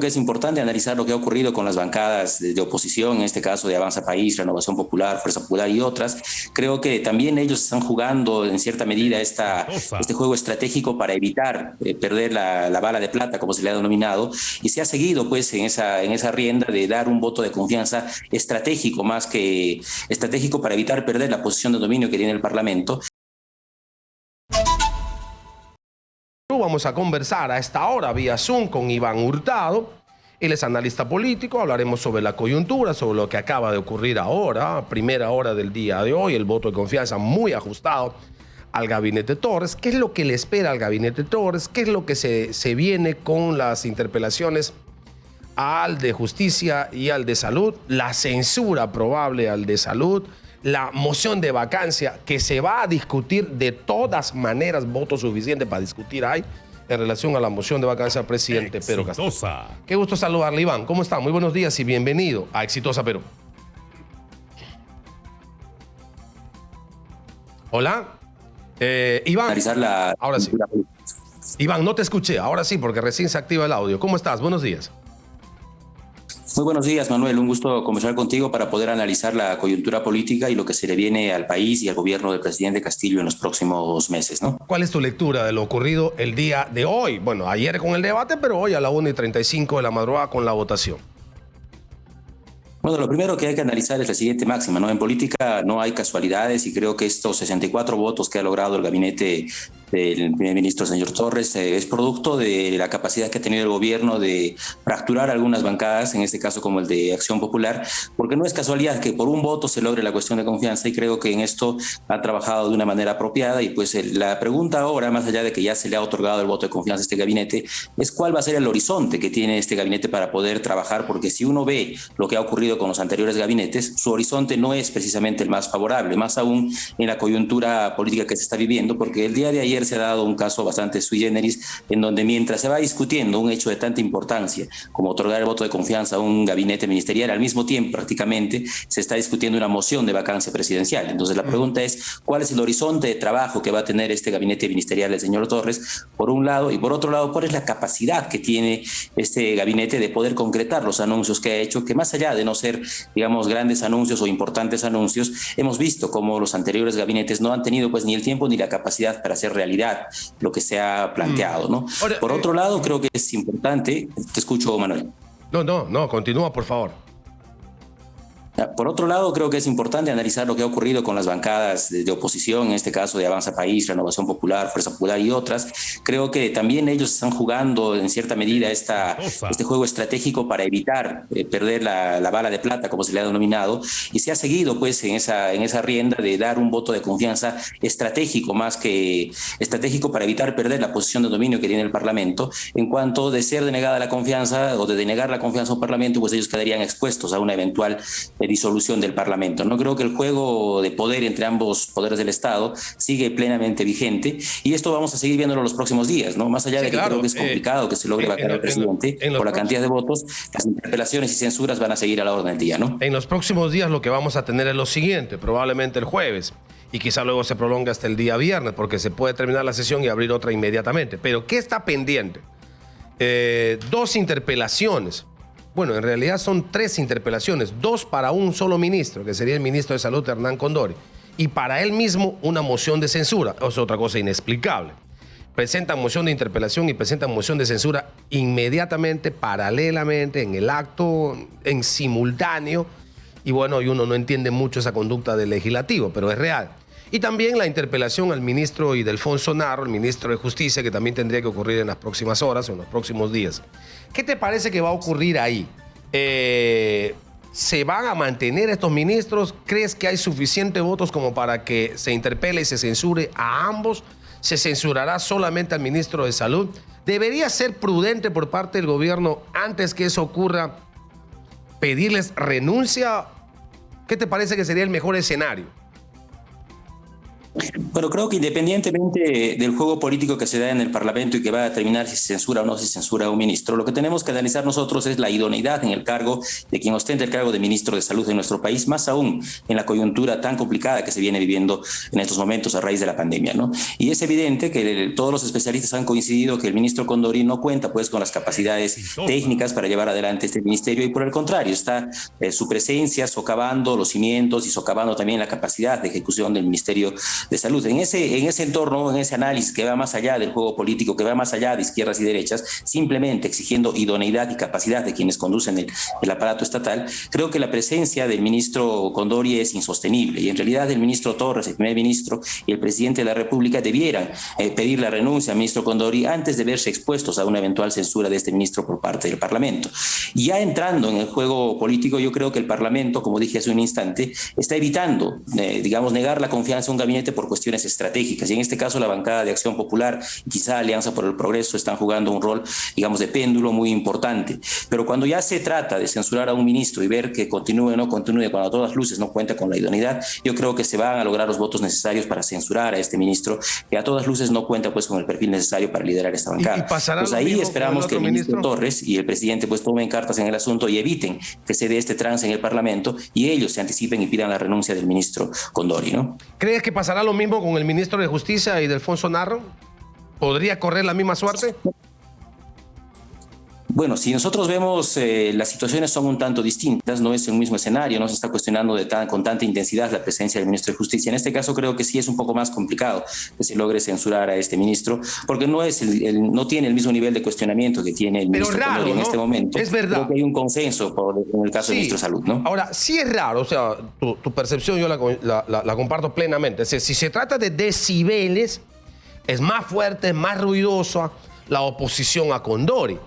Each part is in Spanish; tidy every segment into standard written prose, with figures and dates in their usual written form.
que es importante analizar lo que ha ocurrido con las bancadas de oposición, en este caso de Avanza País, Renovación Popular, Fuerza Popular y otras. Creo que también ellos están jugando en cierta medida este juego estratégico para evitar perder la bala de plata, como se le ha denominado, y se ha seguido pues en esa rienda de dar un voto de confianza estratégico, más que estratégico para evitar perder la posición de dominio que tiene el Parlamento. Vamos a conversar a esta hora vía Zoom con Iván Hurtado. Él es analista político. Hablaremos sobre la coyuntura, sobre lo que acaba de ocurrir ahora, primera hora del día de hoy, el voto de confianza muy ajustado al gabinete Torres. ¿Qué es lo que le espera al gabinete Torres? ¿Qué es lo que se viene con las interpelaciones al de Justicia y al de Salud? La censura probable al de Salud. La moción de vacancia que se va a discutir de todas maneras, voto suficiente para discutir hay en relación a la moción de vacancia al presidente Pedro Castillo. Qué gusto saludarle, Iván. ¿Cómo está? Muy buenos días y bienvenido a Exitosa Perú. Hola. Iván. Ahora sí. Iván, no te escuché. Ahora sí, porque recién se activa el audio. ¿Cómo estás? Buenos días. Muy buenos días, Manuel. Un gusto conversar contigo para poder analizar la coyuntura política y lo que se le viene al país y al gobierno del presidente Castillo en los próximos meses, ¿no? ¿Cuál es tu lectura de lo ocurrido el día de hoy? Bueno, ayer con el debate, pero hoy a la 1:35 de la madrugada con la votación. Bueno, lo primero que hay que analizar es la siguiente máxima, ¿no? En política no hay casualidades y creo que estos 64 votos que ha logrado el gabinete del primer ministro, señor Torres, es producto de la capacidad que ha tenido el gobierno de fracturar algunas bancadas, en este caso como el de Acción Popular, porque no es casualidad que por un voto se logre la cuestión de confianza y creo que en esto ha trabajado de una manera apropiada y pues la pregunta ahora, más allá de que ya se le ha otorgado el voto de confianza a este gabinete, es cuál va a ser el horizonte que tiene este gabinete para poder trabajar, porque si uno ve lo que ha ocurrido con los anteriores gabinetes, su horizonte no es precisamente el más favorable, más aún en la coyuntura política que se está viviendo, porque el día de ayer se ha dado un caso bastante sui generis, en donde mientras se va discutiendo un hecho de tanta importancia como otorgar el voto de confianza a un gabinete ministerial, al mismo tiempo prácticamente se está discutiendo una moción de vacancia presidencial. Entonces la pregunta es, ¿cuál es el horizonte de trabajo que va a tener este gabinete ministerial del señor Torres, por un lado, y por otro lado, cuál es la capacidad que tiene este gabinete de poder concretar los anuncios que ha hecho, que más allá de no ser, digamos, grandes anuncios o importantes anuncios, hemos visto cómo los anteriores gabinetes no han tenido pues ni el tiempo ni la capacidad para hacer realidad lo que se ha planteado, ¿no? Ahora, por otro lado, creo que es importante, te escucho, Manuel. No, continúa, por favor. Por otro lado, creo que es importante analizar lo que ha ocurrido con las bancadas de oposición, en este caso de Avanza País, Renovación Popular, Fuerza Popular y otras. Creo que también ellos están jugando en cierta medida este juego estratégico para evitar perder la bala de plata, como se le ha denominado, y se ha seguido pues en esa rienda de dar un voto de confianza estratégico, más que estratégico para evitar perder la posición de dominio que tiene el Parlamento. En cuanto de ser denegada la confianza o de denegar la confianza a un Parlamento, pues ellos quedarían expuestos a una eventual disolución del Parlamento. No creo que el juego de poder entre ambos poderes del Estado sigue plenamente vigente y esto vamos a seguir viéndolo los próximos días, ¿no? Más allá de que creo que es complicado que se logre vacar al presidente por la cantidad de votos, las interpelaciones y censuras van a seguir a la orden del día, ¿no? En los próximos días lo que vamos a tener es lo siguiente, probablemente el jueves, y quizá luego se prolonga hasta el día viernes porque se puede terminar la sesión y abrir otra inmediatamente. Pero ¿qué está pendiente? 2 interpelaciones. Bueno, en realidad son 3 interpelaciones, 2 para un solo ministro, que sería el ministro de Salud, Hernán Condori, y para él mismo una moción de censura. Es otra cosa inexplicable. Presentan moción de interpelación y presentan moción de censura inmediatamente, paralelamente, en el acto, en simultáneo, y bueno, y uno no entiende mucho esa conducta del legislativo, pero es real. Y también la interpelación al ministro Ildefonso Narro, el ministro de Justicia, que también tendría que ocurrir en las próximas horas o en los próximos días. ¿Qué te parece que va a ocurrir ahí? ¿Se van a mantener estos ministros? ¿Crees que hay suficientes votos como para que se interpele y se censure a ambos? ¿Se censurará solamente al ministro de Salud? ¿Debería ser prudente por parte del gobierno antes que eso ocurra pedirles renuncia? ¿Qué te parece que sería el mejor escenario? Bueno, creo que independientemente del juego político que se da en el Parlamento y que va a determinar si se censura o no se censura a un ministro, lo que tenemos que analizar nosotros es la idoneidad en el cargo de quien ostenta el cargo de ministro de Salud en nuestro país, más aún en la coyuntura tan complicada que se viene viviendo en estos momentos a raíz de la pandemia, ¿no? Y es evidente que todos los especialistas han coincidido que el ministro Condori no cuenta pues con las capacidades técnicas para llevar adelante este ministerio y por el contrario está su presencia socavando los cimientos y socavando también la capacidad de ejecución del Ministerio de Salud. En ese entorno, en ese análisis que va más allá del juego político, que va más allá de izquierdas y derechas, simplemente exigiendo idoneidad y capacidad de quienes conducen el aparato estatal, creo que la presencia del ministro Condori es insostenible y en realidad el ministro Torres, el primer ministro y el presidente de la República debieran pedir la renuncia al ministro Condori antes de verse expuestos a una eventual censura de este ministro por parte del Parlamento. Y ya entrando en el juego político, yo creo que el Parlamento, como dije hace un instante, está evitando, digamos, negar la confianza a un gabinete por cuestiones estratégicas y en este caso la bancada de Acción Popular y quizá Alianza por el Progreso están jugando un rol, digamos, de péndulo muy importante. Pero cuando ya se trata de censurar a un ministro y ver que continúe o no continúe, cuando a todas luces no cuenta con la idoneidad, yo creo que se van a lograr los votos necesarios para censurar a este ministro que a todas luces no cuenta pues con el perfil necesario para liderar esta bancada. Pues ahí esperamos que el ministro Torres y el presidente pues tomen cartas en el asunto y eviten que se dé este trance en el Parlamento y ellos se anticipen y pidan la renuncia del ministro Condori, ¿no? ¿Crees que pasará lo mismo con el ministro de Justicia y Delfonso Narro? ¿Podría correr la misma suerte? Bueno, si nosotros vemos, las situaciones son un tanto distintas, no es el mismo escenario, no se está cuestionando con tanta intensidad la presencia del ministro de Justicia. En este caso creo que sí es un poco más complicado que se logre censurar a este ministro, porque no tiene el mismo nivel de cuestionamiento que tiene el ministro Condori en este momento. Es verdad. Creo que hay un consenso en el caso del ministro de Salud, ¿no? Ahora, sí es raro, o sea, tu percepción yo la comparto plenamente. O sea, si se trata de decibeles, es más fuerte, más ruidosa la oposición a Condori.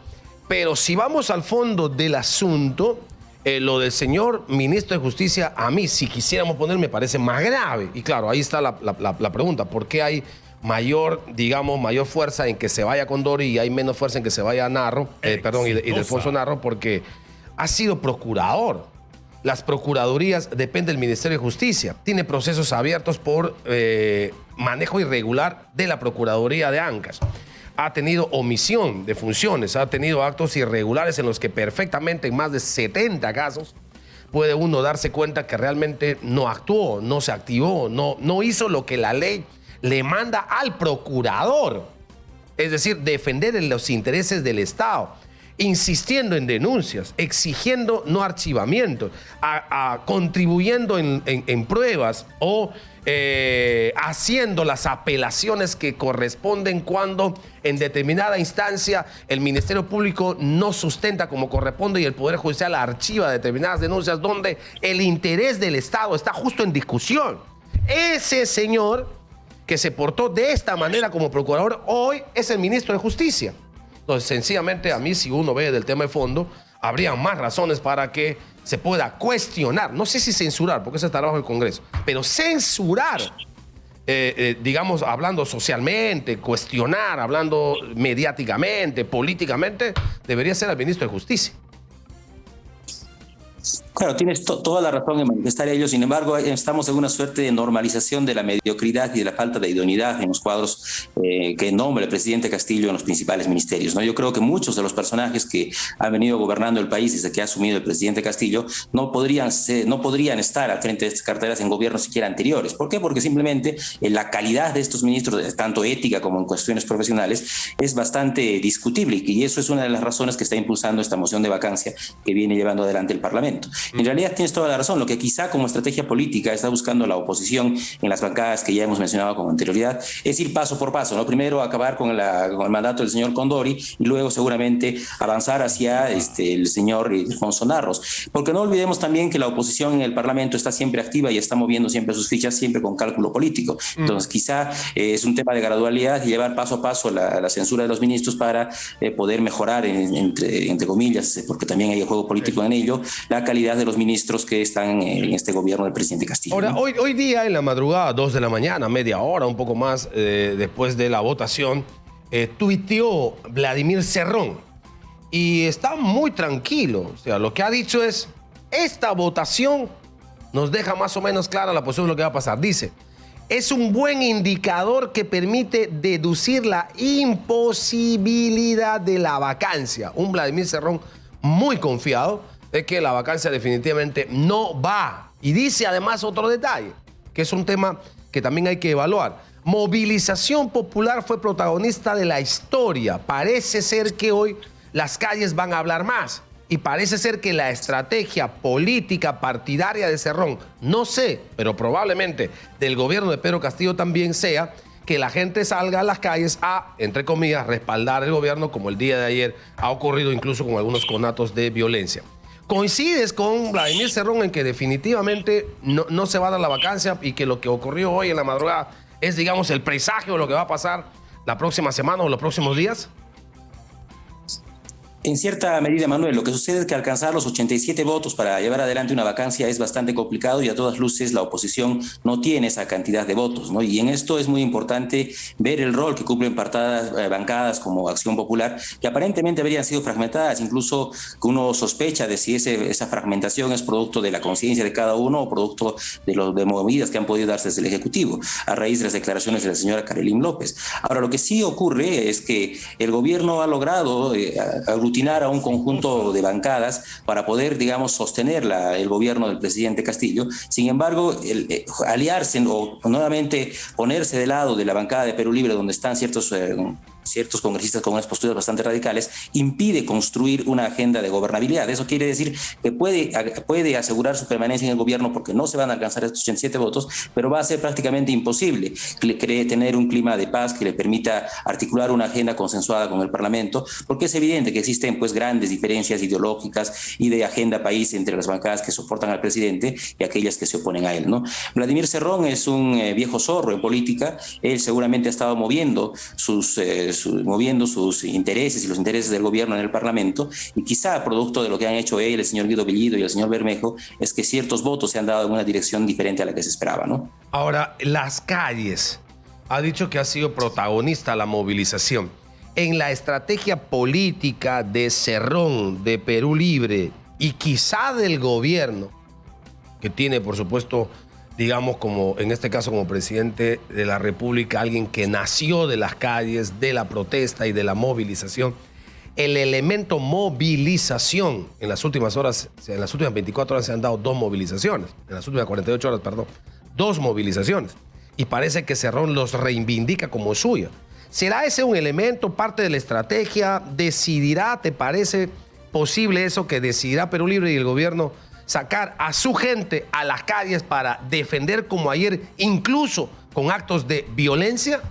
Pero si vamos al fondo del asunto, lo del señor ministro de Justicia, a mí, si quisiéramos poner, me parece más grave. Y claro, ahí está la pregunta. ¿Por qué hay mayor fuerza en que se vaya Condori y hay menos fuerza en que se vaya Narro, y Delfonso Narro? Porque ha sido procurador. Las procuradurías dependen del Ministerio de Justicia. Tiene procesos abiertos por manejo irregular de la Procuraduría de Ancas. Ha tenido omisión de funciones, ha tenido actos irregulares en los que perfectamente en más de 70 casos puede uno darse cuenta que realmente no actuó, no se activó, no hizo lo que la ley le manda al procurador. Es decir, defender los intereses del Estado, insistiendo en denuncias, exigiendo no archivamientos, contribuyendo en pruebas o haciendo las apelaciones que corresponden cuando en determinada instancia el Ministerio Público no sustenta como corresponde y el Poder Judicial archiva determinadas denuncias donde el interés del Estado está justo en discusión. Ese señor que se portó de esta manera como procurador hoy es el ministro de Justicia. Entonces, sencillamente, a mí, si uno ve del tema de fondo, habría más razones para que se pueda cuestionar, no sé si censurar, porque ese es el trabajo del Congreso, pero censurar, digamos, hablando socialmente, cuestionar, hablando mediáticamente, políticamente, debería ser el ministro de Justicia. Claro, tienes toda la razón en manifestar ello. Sin embargo, estamos en una suerte de normalización de la mediocridad y de la falta de idoneidad en los cuadros que nombra el presidente Castillo en los principales ministerios, ¿no? Yo creo que muchos de los personajes que han venido gobernando el país desde que ha asumido el presidente Castillo no podrían estar al frente de estas carteras en gobiernos siquiera anteriores. ¿Por qué? Porque simplemente la calidad de estos ministros, tanto ética como en cuestiones profesionales, es bastante discutible y eso es una de las razones que está impulsando esta moción de vacancia que viene llevando adelante el Parlamento. En realidad tienes toda la razón. Lo que quizá como estrategia política está buscando la oposición en las bancadas que ya hemos mencionado con anterioridad es ir paso por paso, ¿no? Primero acabar con el mandato del señor Condori y luego seguramente avanzar hacia el señor Delfonso Narros. Porque no olvidemos también que la oposición en el Parlamento está siempre activa y está moviendo siempre sus fichas, siempre con cálculo político. Entonces quizá es un tema de gradualidad y llevar paso a paso la censura de los ministros para poder mejorar, entre comillas, porque también hay juego político en ello, la calidad de los ministros que están en este gobierno del presidente Castillo. Ahora, hoy día en la madrugada, 2 de la mañana, media hora, un poco más después de la votación, tuiteó Vladimir Cerrón y está muy tranquilo. O sea, lo que ha dicho es, esta votación nos deja más o menos clara la posición de lo que va a pasar. Dice, es un buen indicador que permite deducir la imposibilidad de la vacancia. Un Vladimir Cerrón muy confiado de que la vacancia definitivamente no va. Y dice además otro detalle, que es un tema que también hay que evaluar. Movilización popular fue protagonista de la historia. Parece ser que hoy las calles van a hablar más. Y parece ser que la estrategia política partidaria de Cerrón, no sé, pero probablemente del gobierno de Pedro Castillo también sea que la gente salga a las calles a, entre comillas, respaldar el gobierno, como el día de ayer ha ocurrido incluso con algunos conatos de violencia. ¿Coincides con Vladimir Cerrón en que definitivamente no se va a dar la vacancia y que lo que ocurrió hoy en la madrugada es, digamos, el presagio de lo que va a pasar la próxima semana o los próximos días? En cierta medida, Manuel, lo que sucede es que alcanzar los 87 votos para llevar adelante una vacancia es bastante complicado y a todas luces la oposición no tiene esa cantidad de votos, ¿no? Y en esto es muy importante ver el rol que cumplen bancadas como Acción Popular, que aparentemente habrían sido fragmentadas, incluso que uno sospecha de si esa fragmentación es producto de la conciencia de cada uno o producto de movidas que han podido darse desde el Ejecutivo, a raíz de las declaraciones de la señora Karelyn López. Ahora, lo que sí ocurre es que el gobierno ha logrado aglutinar a un conjunto de bancadas para poder, digamos, sostener el gobierno del presidente Castillo. Sin embargo, aliarse o nuevamente ponerse de lado de la bancada de Perú Libre, donde están ciertos congresistas con unas posturas bastante radicales, impide construir una agenda de gobernabilidad. Eso quiere decir que puede asegurar su permanencia en el gobierno porque no se van a alcanzar estos 87 votos, pero va a ser prácticamente imposible tener un clima de paz que le permita articular una agenda consensuada con el Parlamento, porque es evidente que existen pues grandes diferencias ideológicas y de agenda país entre las bancadas que soportan al presidente y aquellas que se oponen a él, ¿no? Vladimir Cerrón es un viejo zorro en política. Él seguramente ha estado moviendo sus intereses y los intereses del gobierno en el Parlamento, y quizá producto de lo que han hecho él, el señor Guido Bellido y el señor Bermejo, es que ciertos votos se han dado en una dirección diferente a la que se esperaba, ¿no? Ahora, las calles. Ha dicho que ha sido protagonista la movilización. En la estrategia política de Cerrón, de Perú Libre y quizá del gobierno, que tiene, por supuesto, digamos, como en este caso como presidente de la República, alguien que nació de las calles, de la protesta y de la movilización, el elemento movilización, en las últimas 24 horas se han dado 2 movilizaciones, en las últimas 48 horas, perdón, 2 movilizaciones, y parece que Cerrón los reivindica como suya. ¿Será ese un elemento, parte de la estrategia? ¿Decidirá, te parece posible eso, que decidirá Perú Libre y el gobierno sacar a su gente a las calles para defender como ayer, incluso con actos de violencia?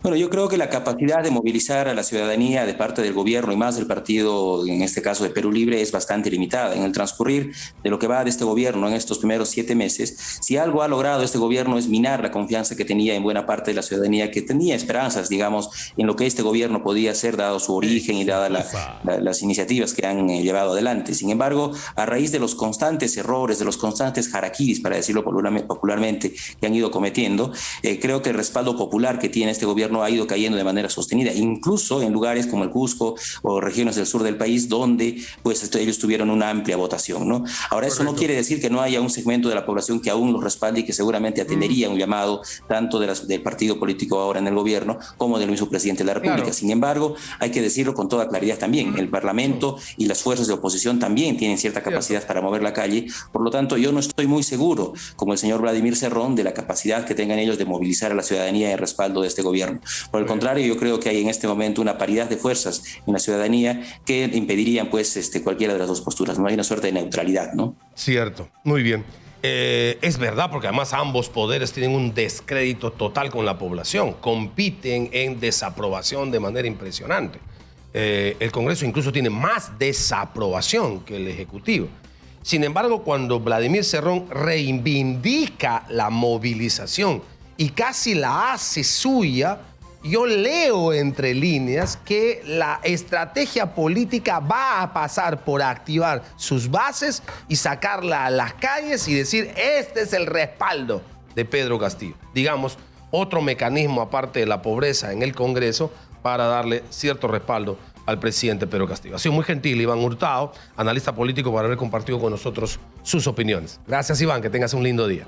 Bueno, yo creo que la capacidad de movilizar a la ciudadanía de parte del gobierno y más del partido, en este caso de Perú Libre, es bastante limitada. En el transcurrir de lo que va de este gobierno en estos primeros 7 meses, si algo ha logrado este gobierno es minar la confianza que tenía en buena parte de la ciudadanía, que tenía esperanzas, digamos, en lo que este gobierno podía hacer, dado su origen y dadas las iniciativas que han llevado adelante. Sin embargo, a raíz de los constantes errores, de los constantes harakiris, para decirlo popularmente, que han ido cometiendo, creo que el respaldo popular que tiene este gobierno ha ido cayendo de manera sostenida, incluso en lugares como el Cusco o regiones del sur del país, donde pues ellos tuvieron una amplia votación, ¿no? Ahora, eso no quiere decir que no haya un segmento de la población que aún los respalde y que seguramente atendería un llamado tanto del partido político ahora en el gobierno como del mismo presidente de la República. Claro. Sin embargo, hay que decirlo con toda claridad también, el Parlamento y las fuerzas de oposición también tienen cierta capacidad para mover la calle. Por lo tanto, yo no estoy muy seguro, como el señor Vladimir Cerrón, de la capacidad que tengan ellos de movilizar a la ciudadanía en respaldo de este gobierno. Por el contrario, yo creo que hay en este momento una paridad de fuerzas en la ciudadanía que impedirían pues cualquiera de las dos posturas. No hay una suerte de neutralidad, ¿no? Cierto, muy bien. Es verdad, porque además ambos poderes tienen un descrédito total con la población, compiten en desaprobación de manera impresionante. El Congreso incluso tiene más desaprobación que el Ejecutivo. Sin embargo, cuando Vladimir Cerrón reivindica la movilización y casi la hace suya, yo leo entre líneas que la estrategia política va a pasar por activar sus bases y sacarla a las calles y decir, este es el respaldo de Pedro Castillo. Digamos, otro mecanismo aparte de la pobreza en el Congreso para darle cierto respaldo al presidente Pedro Castillo. Ha sido muy gentil Iván Hurtado, analista político, por haber compartido con nosotros sus opiniones. Gracias, Iván, que tengas un lindo día.